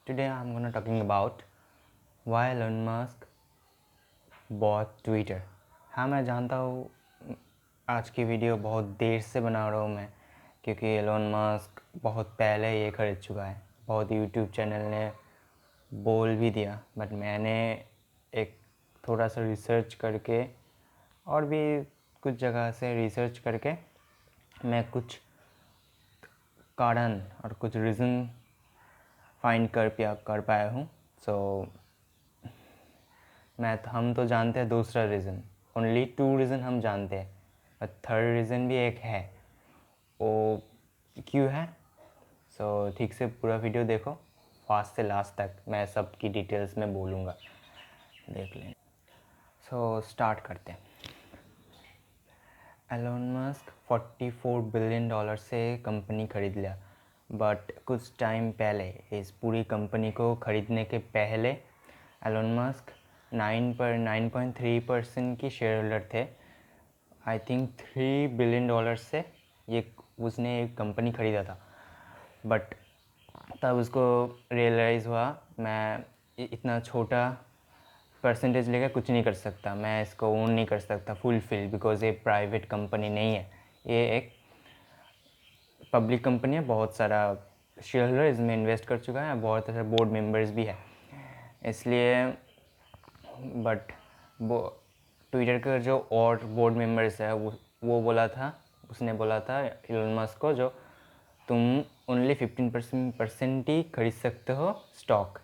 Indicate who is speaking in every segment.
Speaker 1: Today I'm gonna talking about why Elon Musk bought Twitter। हाँ, मैं जानता हूँ आज की वीडियो बहुत देर से बना रहा हूँ मैं, क्योंकि एलोन मस्क बहुत पहले ये खरीद चुका है। बहुत यूट्यूब चैनल ने बोल भी दिया, बट मैंने एक थोड़ा सा रिसर्च करके और भी कुछ जगह से रिसर्च करके मैं कुछ कारण और कुछ रीज़न फाइंड कर पाया हूँ। हम तो जानते हैं दूसरा रीज़न, ओनली 2 रीज़न हम जानते हैं, और थर्ड रीज़न भी एक है। वो क्यों है? ठीक से पूरा वीडियो देखो, फास्ट से लास्ट तक। मैं सब की डिटेल्स में बोलूँगा, देख लें। स्टार्ट करते हैं। एलोन मस्क $44 बिलियन से कंपनी खरीद लिया, बट कुछ टाइम पहले, इस पूरी कंपनी को खरीदने के पहले, एलोन मस्क 9.3% की शेयर होल्डर थे। आई थिंक $3 बिलियन से ये उसने एक कंपनी ख़रीदा था। बट तब उसको रियलाइज़ हुआ, मैं इतना छोटा परसेंटेज लेकर कुछ नहीं कर सकता, मैं इसको ओन नहीं कर सकता फुलफिल, बिकॉज़ ये प्राइवेट कंपनी नहीं है, ये एक पब्लिक कंपनी है। बहुत सारा शेयर होल्डर इसमें इन्वेस्ट कर चुका है, बहुत सारे बोर्ड मेंबर्स भी है, इसलिए। बट वो ट्विटर का जो और बोर्ड मेंबर्स है वो बोला था, उसने बोला था एलोन मस्क को, जो तुम ओनली 15% ही खरीद सकते हो स्टॉक,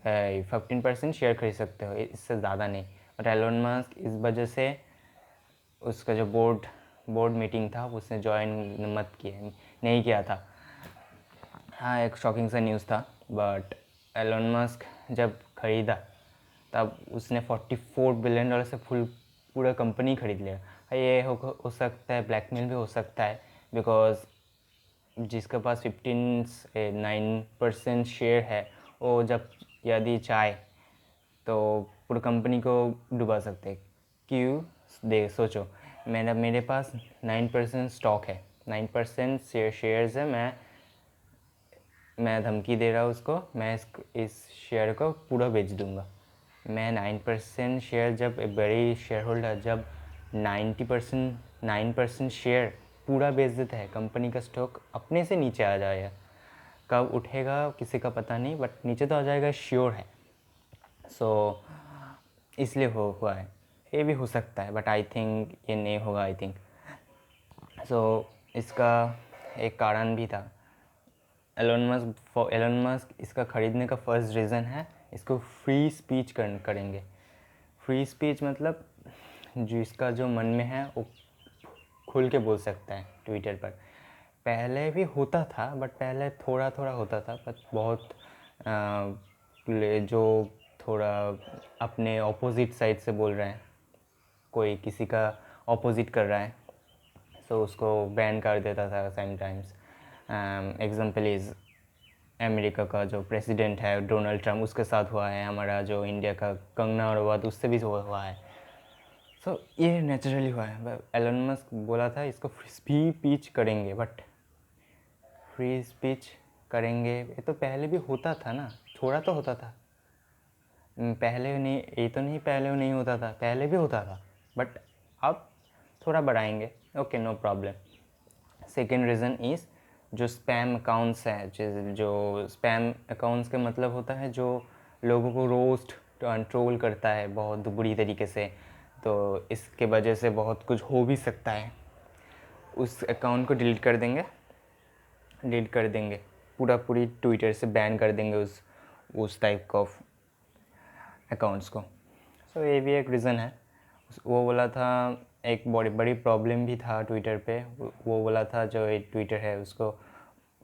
Speaker 1: 15% शेयर खरीद सकते हो, इससे ज़्यादा नहीं। और एलोन मस्क इस वजह से उसका जो बोर्ड मीटिंग था उसने ज्वाइन नहीं किया था। हाँ, एक शॉकिंग सा न्यूज़ था। बट एलोन मस्क जब ख़रीदा तब उसने $44 बिलियन से पूरा कंपनी ख़रीद लिया। ये हो सकता है ब्लैकमेल भी हो सकता है, बिकॉज़ जिसके पास 9% शेयर है, वो जब यदि चाहे तो पूरी कंपनी को डुबा सकते हैं। क्यों? सोचो, मेरे पास 9% स्टॉक है, 9% शेयर्स है। मैं धमकी दे रहा हूँ उसको, मैं इस शेयर को पूरा बेच दूँगा। मैं 9% शेयर, जब एक बड़ी शेयर होल्डर जब 9% शेयर पूरा बेच देता है, कंपनी का स्टॉक अपने से नीचे आ जाएगा। कब उठेगा किसी का पता नहीं, बट नीचे तो आ जाएगा, श्योर है। इसलिए हुआ है। ये भी हो सकता है, बट आई थिंक ये नहीं होगा, आई थिंक। इसका एक कारण भी था। एलोन मस्क इसका ख़रीदने का फर्स्ट रीज़न है, इसको फ्री स्पीच करेंगे। फ्री स्पीच मतलब जिसका जो मन में है वो खुल के बोल सकता है ट्विटर पर। पहले भी होता था, बट पहले थोड़ा थोड़ा होता था, बट बहुत जो थोड़ा अपने ऑपोजिट साइड से बोल रहे हैं, कोई किसी का ऑपोजिट कर रहा है, उसको बैन कर देता था समटाइम्स। एग्जाम्पल इज़ अमेरिका का जो प्रेसिडेंट है डोनाल्ड ट्रम्प, उसके साथ हुआ है। हमारा जो इंडिया का कंगना रनौत, उससे भी हुआ है। ये नेचुरली हुआ है। एलोन मस्क बोला था इसको फ्री स्पीच करेंगे, बट फ्री स्पीच करेंगे ये तो पहले भी होता था ना, थोड़ा तो होता था। पहले नहीं, ये तो नहीं पहले नहीं होता था, पहले भी होता था, बट अब थोड़ा बढ़ाएंगे। Okay, no problem. Second reason is जो स्पैम अकाउंट्स हैं, जो स्पैम अकाउंट्स का मतलब होता है जो लोगों को रोस्ट ट्रोल करता है बहुत बुरी तरीके से, तो इसके वजह से बहुत कुछ हो भी सकता है। उस अकाउंट को डिलीट कर देंगे, पूरी ट्विटर से बैन कर देंगे उस टाइप का अकाउंट्स को। ये भी एक रीज़न है। वो बोला था, एक बड़ी प्रॉब्लम भी था ट्विटर पे। वो बोला था जो ट्विटर है उसको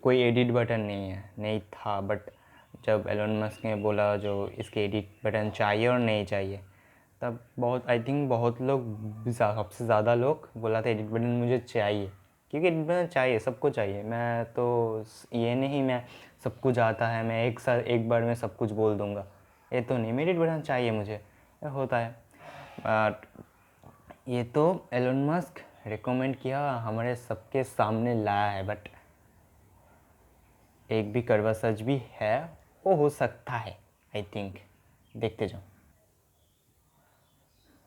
Speaker 1: कोई एडिट बटन नहीं था, बट जब एलोन मस्क ने बोला जो इसके एडिट बटन चाहिए और नहीं चाहिए, तब आई थिंक बहुत लोग, सबसे ज़्यादा लोग बोला था एडिट बटन मुझे चाहिए, क्योंकि एडिट बटन चाहिए, सबको चाहिए। मैं तो ये नहीं मैं सब कुछ आता है, मैं एक बार में सब कुछ बोल दूँगा, ये तो नहीं। एडिट बटन चाहिए मुझे, होता है। बट ये तो एलोन मस्क रिकमेंड किया, हमारे सबके सामने लाया है, बट एक भी कड़वा सच भी है, वो हो सकता है, आई थिंक। देखते जाओ।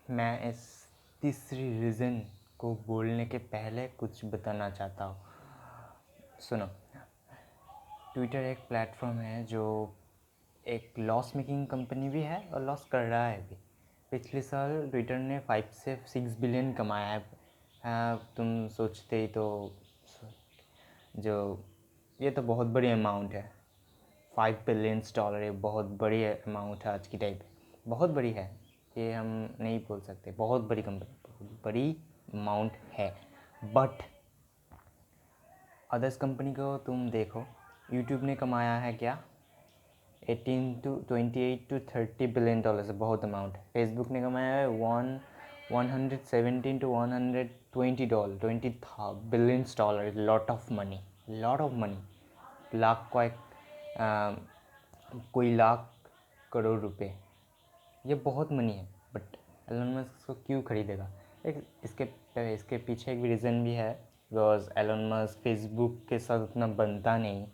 Speaker 1: मैं इस तीसरी रीज़न को बोलने के पहले कुछ बताना चाहता हूँ। सुनो, ट्विटर एक प्लेटफॉर्म है जो एक लॉस मेकिंग कंपनी भी है और लॉस कर रहा है भी। पिछले साल ट्विटर ने 5 से 6 बिलियन कमाया है। तुम सोचते ही तो जो ये तो बहुत बड़ी अमाउंट है। $5 बिलियन एक बहुत बड़ी अमाउंट है आज की टाइम पे, बहुत बड़ी है। ये हम नहीं बोल सकते, बहुत बड़ी कंपनी, बहुत बड़ी अमाउंट है। बट अदर्स कंपनी को तुम देखो, यूट्यूब ने कमाया है क्या, 18 to 28 to 30 बिलियन डॉलर से बहुत अमाउंट है। फेसबुक ने कमाया है 117 to 120 dollar, 20 billion dollar, lot of money, lot of money. Lakh को एक कोई लाख करोड़ रुपए, ये बहुत मनी है। बट एलन मस्क इसको क्यों खरीदेगा? एक इसके पीछे एक रीज़न भी है, बिकॉज एलन मस्क फेसबुक के साथ उतना बनता नहीं,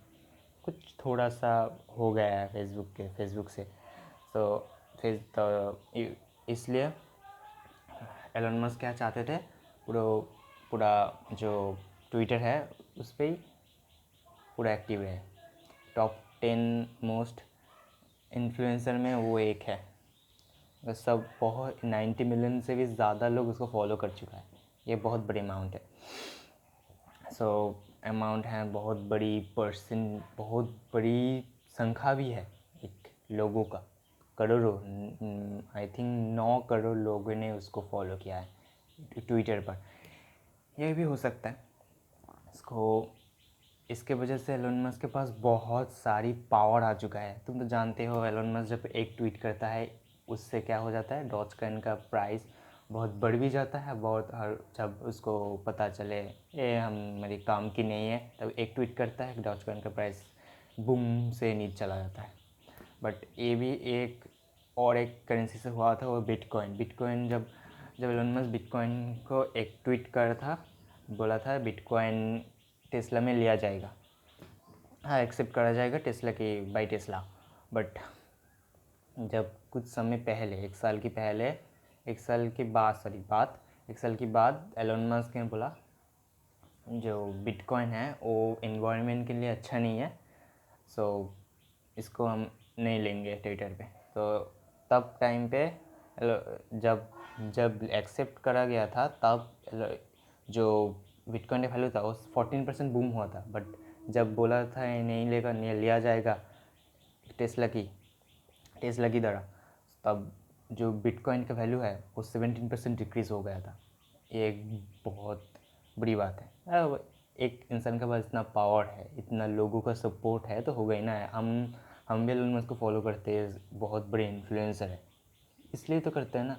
Speaker 1: कुछ थोड़ा सा हो गया है फेसबुक से। तो इसलिए एलन मस्क क्या चाहते थे, पूरा जो ट्विटर है उस पर ही पूरा एक्टिव है। टॉप 10 मोस्ट इन्फ्लुएंसर में वो एक है। सब बहुत 90 मिलियन से भी ज़्यादा लोग उसको फॉलो कर चुका है। ये बहुत बड़ी अमाउंट है। अमाउंट है, बहुत बड़ी परसेंट, बहुत बड़ी संख्या भी है एक लोगों का। करोड़ों, आई थिंक 9 करोड़ लोगों ने उसको फॉलो किया है ट्विटर पर। ये भी हो सकता है इसके वजह से एलन मस्क के पास बहुत सारी पावर आ चुका है। तुम तो जानते हो एलन मस्क जब एक ट्वीट करता है उससे क्या हो जाता है, डॉजकॉइन का प्राइस बहुत बढ़ भी जाता है। जब उसको पता चले ये मेरे काम की नहीं है, तब एक ट्वीट करता है, डॉजकॉइन का प्राइस बूम से नीचे चला जाता है। बट ये भी एक करेंसी से हुआ था, वो बिटकॉइन। जब एलन मस्क बिटकॉइन को एक ट्वीट कर था, बोला था बिटकॉइन टेस्ला में लिया जाएगा, हाँ एक्सेप्ट करा जाएगा टेस्ला की बाई टेस्ला। बट जब कुछ समय पहले, एक साल की बाद एलन मस्क ने बोला जो बिटकॉइन है वो एनवायरनमेंट के लिए अच्छा नहीं है, सो इसको हम नहीं लेंगे ट्विटर पे। तो तब टाइम पे जब एक्सेप्ट करा गया था, तब जो बिटकॉइन का वैल्यू था वो 14% बूम हुआ था। बट जब बोला था ये नहीं लिया जाएगा टेस्ला की तरह, तब जो बिटकॉइन का वैल्यू है वो 17% डिक्रीज़ हो गया था। ये एक बहुत बड़ी बात है। एक इंसान के पास इतना पावर है, इतना लोगों का सपोर्ट है, तो हो गई ना। हम भी एलन मस्क को फॉलो करते हैं, बहुत बड़े इन्फ्लुएंसर है, इसलिए तो करते हैं ना,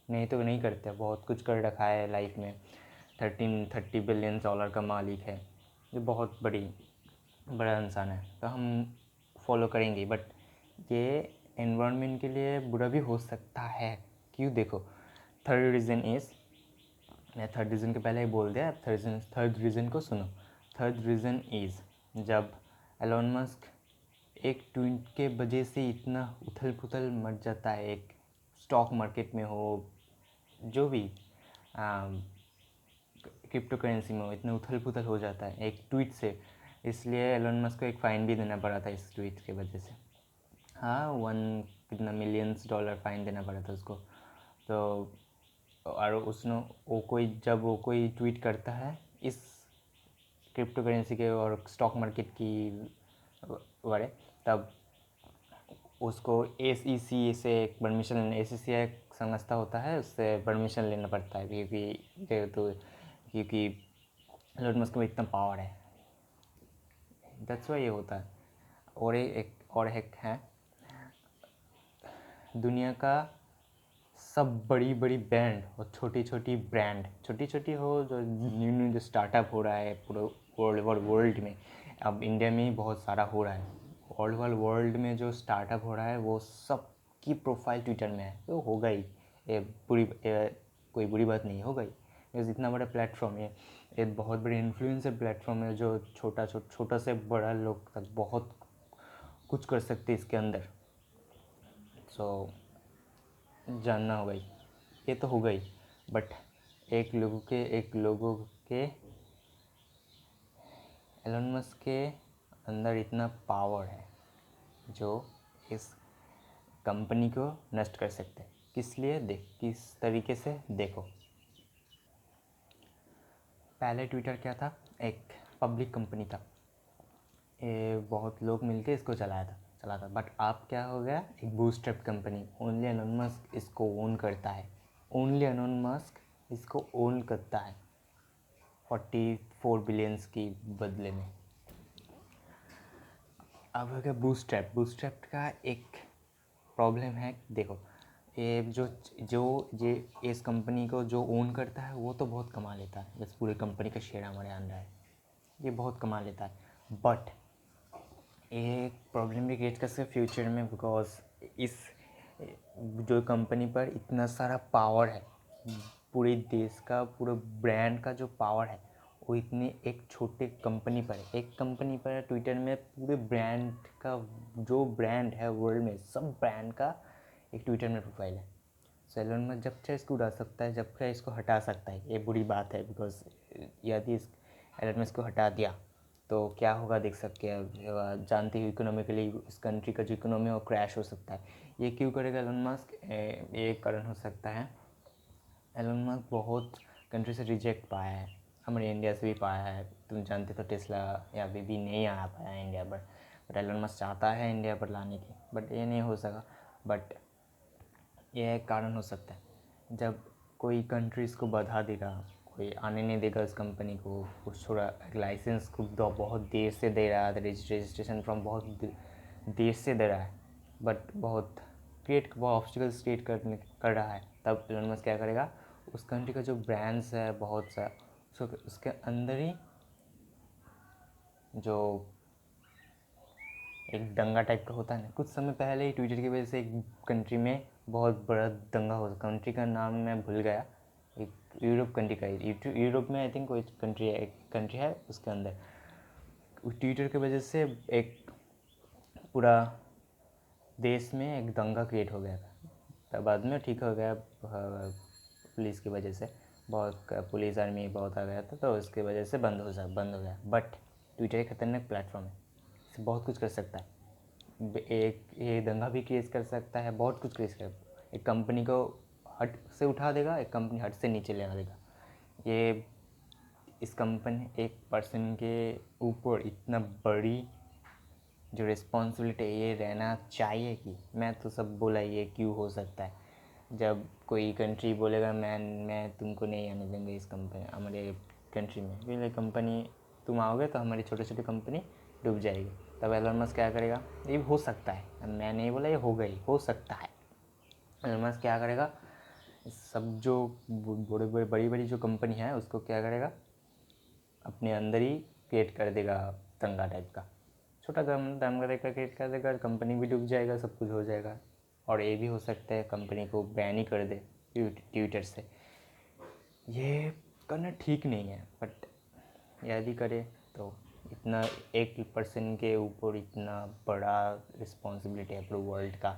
Speaker 1: नहीं तो नहीं करते। बहुत कुछ कर रखा है लाइफ में, 30 बिलियन डॉलर का मालिक है, जो बहुत बड़ा इंसान है, तो हम फॉलो करेंगे। बट ये एनवायरनमेंट के लिए बुरा भी हो सकता है। क्यों? देखो, थर्ड रीज़न इज़, मैं थर्ड रीज़न के पहले ही बोल दिया, थर्ड रीज़न को सुनो। थर्ड रीज़न इज़, जब एलन मस्क एक ट्वीट के वजह से इतना उथल पुथल मच जाता है, एक स्टॉक मार्केट में हो, जो भी क्रिप्टो करेंसी में हो, इतना उथल पुथल हो जाता है एक ट्वीट से। इसलिए एलन मस्क को एक फ़ाइन भी देना पड़ा था इस ट्वीट के वजह से। हाँ, कितना मिलियंस डॉलर फ़ाइन देना पड़ा था उसको। तो और जब वो कोई ट्वीट करता है इस क्रिप्टो करेंसी के और स्टॉक मार्केट की बारे, तब उसको SEC से एक परमिशन, SEC एक संस्था होता है, उससे परमिशन लेना पड़ता है, क्योंकि एलन मस्क में इतना पावर है, दैट्स वाई ये होता है। और एक है, दुनिया का सब बड़ी ब्रांड और छोटी छोटी हो, जो न्यू जो स्टार्टअप हो रहा है पूरे वर्ल्ड में, अब इंडिया में ही बहुत सारा हो रहा है। वर्ल्ड में जो स्टार्टअप हो रहा है वो सब की प्रोफाइल ट्विटर में है, तो होगा ही। कोई बुरी बात नहीं, होगा ही, बिकॉज इतना बड़ा प्लेटफॉर्म है, एक बहुत बड़ी इन्फ्लुएंसर प्लेटफॉर्म है, जो छोटा से बड़ा लोग तक बहुत कुछ कर सकते इसके अंदर। सो जानना होगा ही, ये तो होगा ही, बट एक लोगों के एलन मस्क के अंदर इतना पावर है जो इस कंपनी को नष्ट कर सकते हैं। किस लिए? किस तरीके से देखो। पहले ट्विटर क्या था? एक पब्लिक कंपनी था, ये बहुत लोग मिलके इसको चलाता, बट अब क्या हो गया? एक bootstrap company. Only Elon Musk इसको ओन करता है, ओनली एलन मस्क इसको ओन करता है 44 बिलियंस की बदले में। अब हो गया बूटस्ट्रैप का एक प्रॉब्लम है। देखो, ये जो इस कंपनी को जो ओन करता है वो तो बहुत कमा लेता है, बस पूरी कंपनी का शेयर हमारे अंदर है, ये बहुत कमा लेता है। बट ये एक प्रॉब्लम भी क्रिएट कर सकते फ्यूचर में, बिकॉज इस जो कंपनी पर इतना सारा पावर है, पूरे देश का, पूरे ब्रांड का जो पावर है वो इतने एक छोटे कंपनी पर है। एक कंपनी पर ट्विटर में पूरे ब्रांड का, जो ब्रांड है वर्ल्ड में सब ब्रांड का एक ट्विटर में प्रोफाइल है। सो एलन मस्क जब चाहे इसको उड़ा सकता है, जब चाहे इसको हटा सकता है। ये बुरी बात है, बिकॉज यदि इस एलन मस्क को हटा दिया तो क्या होगा देख सकते हैं। जानते हो इकोनॉमिकली इस कंट्री का जो इकोनॉमी है वो क्रैश हो सकता है। ये क्यों करेगा एलन मस्क? ये कारण हो सकता है, एलन मस्क बहुत कंट्री से रिजेक्ट पाया है, हमारे इंडिया से भी पाया है। तुम जानते तो टेस्ला या अभी भी नहीं आ पाया इंडिया पर, बट एलन मस्क चाहता है इंडिया पर लाने की, बट ये नहीं हो सका। बट यह एक कारण हो सकता है, जब कोई कंट्री इसको बढ़ा देगा, कोई आने नहीं देगा उस कंपनी को, कुछ थोड़ा लाइसेंस को बहुत देर से दे रहा है, रजिस्ट्रेशन फॉर्म बहुत देर से दे रहा है, बट बहुत ऑब्स्टिकल्स क्रिएट कर रहा है, तब एलन मस्क क्या करेगा? उस कंट्री का जो ब्रांड्स है बहुत सा, उसके अंदर ही जो एक दंगा टाइप का होता है ना, कुछ समय पहले ही ट्विटर की वजह से एक कंट्री में बहुत बड़ा दंगा हो, कंट्री का नाम मैं भूल गया, एक यूरोप कंट्री का, यूरोप में आई थिंक कोई कंट्री है, एक कंट्री है उसके अंदर ट्विटर की वजह से एक पूरा देश में एक दंगा क्रिएट हो गया था। तब बाद में ठीक हो गया, पुलिस की वजह से बहुत, पुलिस आर्मी बहुत आ गया था, तो उसकी वजह से बंद हो गया। बट ट्विटर एक खतरनाक प्लेटफॉर्म है, इससे बहुत कुछ कर सकता है। एक ये दंगा भी क्रिएट कर सकता है, बहुत कुछ क्रिएट कर, एक कंपनी को हट से उठा देगा, एक कंपनी हट से नीचे ले देगा। ये इस कंपनी एक पर्सन के ऊपर इतना बड़ी जो रिस्पॉन्सिबिलिटी ये रहना चाहिए कि, मैं तो सब बोला ये क्यों हो सकता है, जब कोई कंट्री बोलेगा मैं तुमको नहीं आने देंगे इस कंपनी हमारे कंट्री में, क्योंकि कंपनी तुम आओगे तो हमारी छोटी छोटी कंपनी डूब जाएगी, तब एलन मस्क क्या करेगा? ये हो सकता है, मैं नहीं बोला ये हो गई, हो सकता है। एलन मस्क क्या करेगा? सब जो बड़ी बड़ी जो कंपनी है उसको क्या करेगा? अपने अंदर ही क्रिएट कर देगा दंगा टाइप का, छोटा दंगा का क्रिएट कर देगा, कंपनी भी डूब जाएगा, सब कुछ हो जाएगा। और ये भी हो सकता है कंपनी को बैन ही कर दे ट्विटर से। ये करना ठीक नहीं है, बट यदि करे तो इतना एक पर्सन के ऊपर इतना बड़ा रिस्पॉन्सिबिलिटी है पूरे वर्ल्ड का।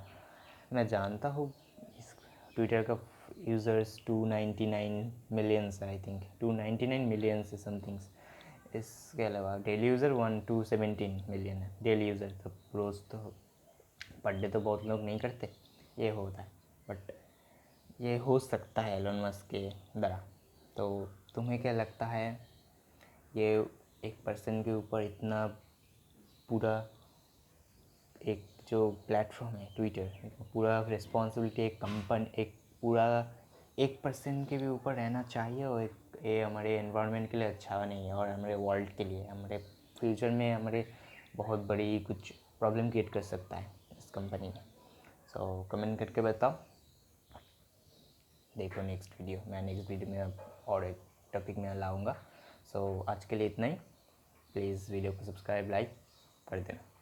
Speaker 1: मैं जानता हूँ इस ट्विटर का यूज़र्स 299 मिलियंस है, आई थिंक 299 मिलियंस है समथिंग्स। इसके अलावा डेली यूज़र 1 to 17 मिलियन है डेली यूज़र। तो रोज़ तो पर डे तो बहुत लोग नहीं करते, ये होता है, बट ये हो सकता है एलन मस्क के द्वारा। तो तुम्हें क्या लगता है, ये एक पर्सन के ऊपर इतना पूरा एक जो प्लेटफॉर्म है ट्विटर, पूरा रिस्पॉन्सिबिलिटी एक पूरा एक पर्सन के भी ऊपर रहना चाहिए, और ये हमारे एनवायरनमेंट के लिए अच्छा नहीं है, और हमारे वर्ल्ड के लिए, हमारे फ्यूचर में हमारे बहुत बड़ी कुछ प्रॉब्लम क्रिएट कर सकता है इस कंपनी में। सो कमेंट करके बताओ। देखो नेक्स्ट वीडियो में और एक टॉपिक में लाऊंगा। सो आज के लिए इतना ही। प्लीज़ वीडियो को सब्सक्राइब लाइक कर देना।